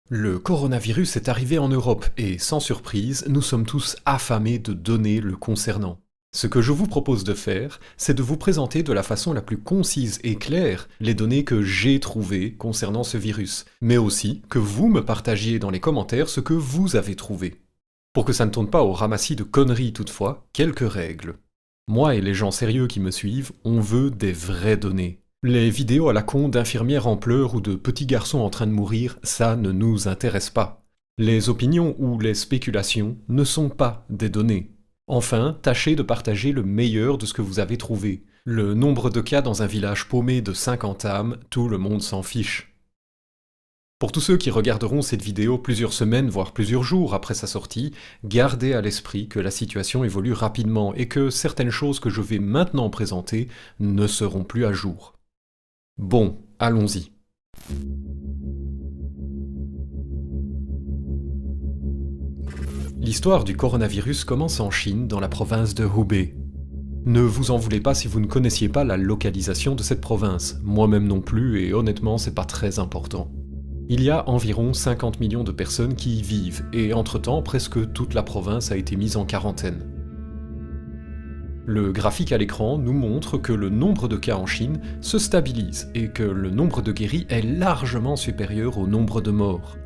Le coronavirus est arrivé en Europe et, sans surprise, nous sommes tous affamés de données le concernant. Ce que je vous propose de faire, c'est de vous présenter de la façon la plus concise et claire les données que j'ai trouvées concernant ce virus, mais aussi que vous me partagiez dans les commentaires ce que vous avez trouvé. Pour que ça ne tourne pas au ramassis de conneries toutefois, quelques règles. Moi et les gens sérieux qui me suivent, on veut des vraies données. Les vidéos à la con d'infirmières en pleurs ou de petits garçons en train de mourir, ça ne nous intéresse pas. Les opinions ou les spéculations ne sont pas des données. Enfin, tâchez de partager le meilleur de ce que vous avez trouvé. Le nombre de cas dans un village paumé de 50 âmes, tout le monde s'en fiche. Pour tous ceux qui regarderont cette vidéo plusieurs semaines, voire plusieurs jours après sa sortie, gardez à l'esprit que la situation évolue rapidement et que certaines choses que je vais maintenant présenter ne seront plus à jour. Bon, allons-y. L'histoire du coronavirus commence en Chine, dans la province de Hubei. Ne vous en voulez pas si vous ne connaissiez pas la localisation de cette province, moi-même non plus, et honnêtement c'est pas très important. Il y a environ 50 millions de personnes qui y vivent, et entre-temps presque toute la province a été mise en quarantaine. Le graphique à l'écran nous montre que le nombre de cas en Chine se stabilise et que le nombre de guéris est largement supérieur au nombre de morts.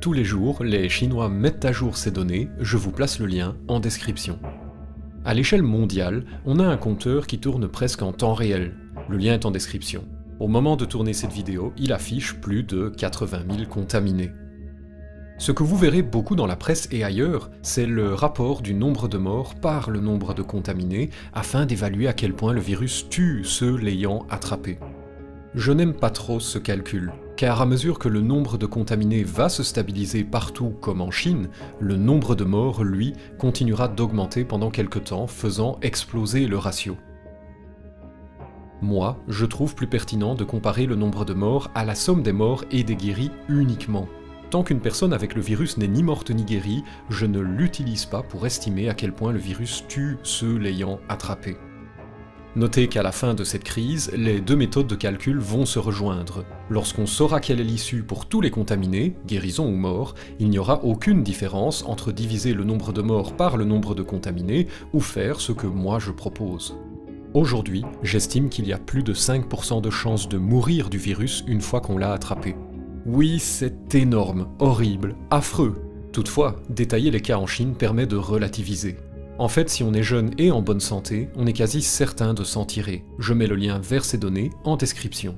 Tous les jours, les Chinois mettent à jour ces données, je vous place le lien en description. À l'échelle mondiale, on a un compteur qui tourne presque en temps réel. Le lien est en description. Au moment de tourner cette vidéo, il affiche plus de 80 000 contaminés. Ce que vous verrez beaucoup dans la presse et ailleurs, c'est le rapport du nombre de morts par le nombre de contaminés afin d'évaluer à quel point le virus tue ceux l'ayant attrapé. Je n'aime pas trop ce calcul, car à mesure que le nombre de contaminés va se stabiliser partout comme en Chine, le nombre de morts, lui, continuera d'augmenter pendant quelque temps, faisant exploser le ratio. Moi, je trouve plus pertinent de comparer le nombre de morts à la somme des morts et des guéris uniquement. Tant qu'une personne avec le virus n'est ni morte ni guérie, je ne l'utilise pas pour estimer à quel point le virus tue ceux l'ayant attrapé. Notez qu'à la fin de cette crise, les deux méthodes de calcul vont se rejoindre. Lorsqu'on saura quelle est l'issue pour tous les contaminés, guérisons ou morts, il n'y aura aucune différence entre diviser le nombre de morts par le nombre de contaminés ou faire ce que moi je propose. Aujourd'hui, j'estime qu'il y a plus de 5% de chances de mourir du virus une fois qu'on l'a attrapé. Oui, c'est énorme, horrible, affreux. Toutefois, détailler les cas en Chine permet de relativiser. En fait, si on est jeune et en bonne santé, on est quasi certain de s'en tirer. Je mets le lien vers ces données en description.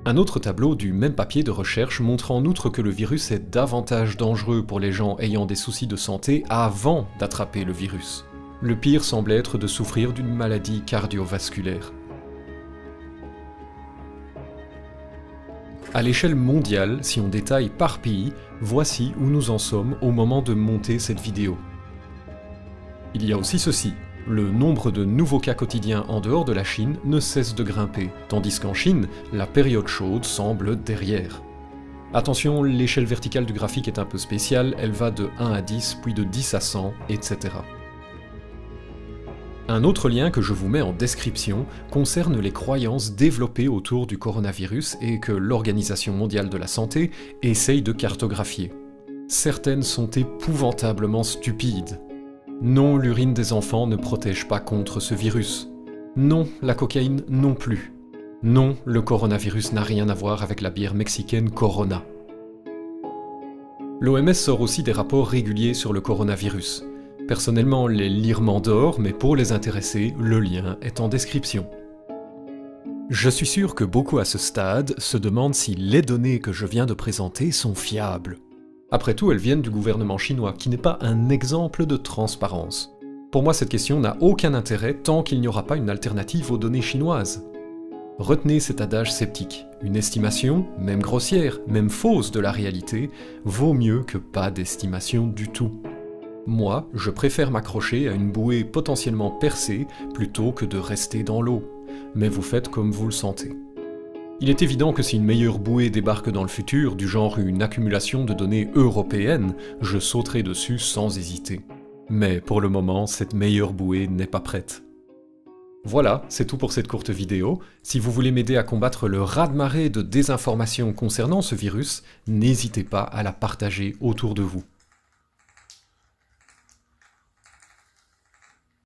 Un autre tableau du même papier de recherche montre en outre que le virus est davantage dangereux pour les gens ayant des soucis de santé avant d'attraper le virus. Le pire semble être de souffrir d'une maladie cardiovasculaire. À l'échelle mondiale, si on détaille par pays, voici où nous en sommes au moment de monter cette vidéo. Il y a aussi ceci, le nombre de nouveaux cas quotidiens en dehors de la Chine ne cesse de grimper, tandis qu'en Chine, la période chaude semble derrière. Attention, l'échelle verticale du graphique est un peu spéciale, elle va de 1 à 10, puis de 10 à 100, etc. Un autre lien que je vous mets en description concerne les croyances développées autour du coronavirus et que l'Organisation mondiale de la santé essaye de cartographier. Certaines sont épouvantablement stupides. Non, l'urine des enfants ne protège pas contre ce virus. Non, la cocaïne non plus. Non, le coronavirus n'a rien à voir avec la bière mexicaine Corona. L'OMS sort aussi des rapports réguliers sur le coronavirus. Personnellement, les lire m'endort, mais pour les intéressés, le lien est en description. Je suis sûr que beaucoup à ce stade se demandent si les données que je viens de présenter sont fiables. Après tout, elles viennent du gouvernement chinois, qui n'est pas un exemple de transparence. Pour moi, cette question n'a aucun intérêt tant qu'il n'y aura pas une alternative aux données chinoises. Retenez cet adage sceptique. Une estimation, même grossière, même fausse de la réalité, vaut mieux que pas d'estimation du tout. Moi, je préfère m'accrocher à une bouée potentiellement percée plutôt que de rester dans l'eau. Mais vous faites comme vous le sentez. Il est évident que si une meilleure bouée débarque dans le futur, du genre une accumulation de données européennes, je sauterai dessus sans hésiter. Mais pour le moment, cette meilleure bouée n'est pas prête. Voilà, c'est tout pour cette courte vidéo. Si vous voulez m'aider à combattre le raz-de-marée de désinformation concernant ce virus, n'hésitez pas à la partager autour de vous.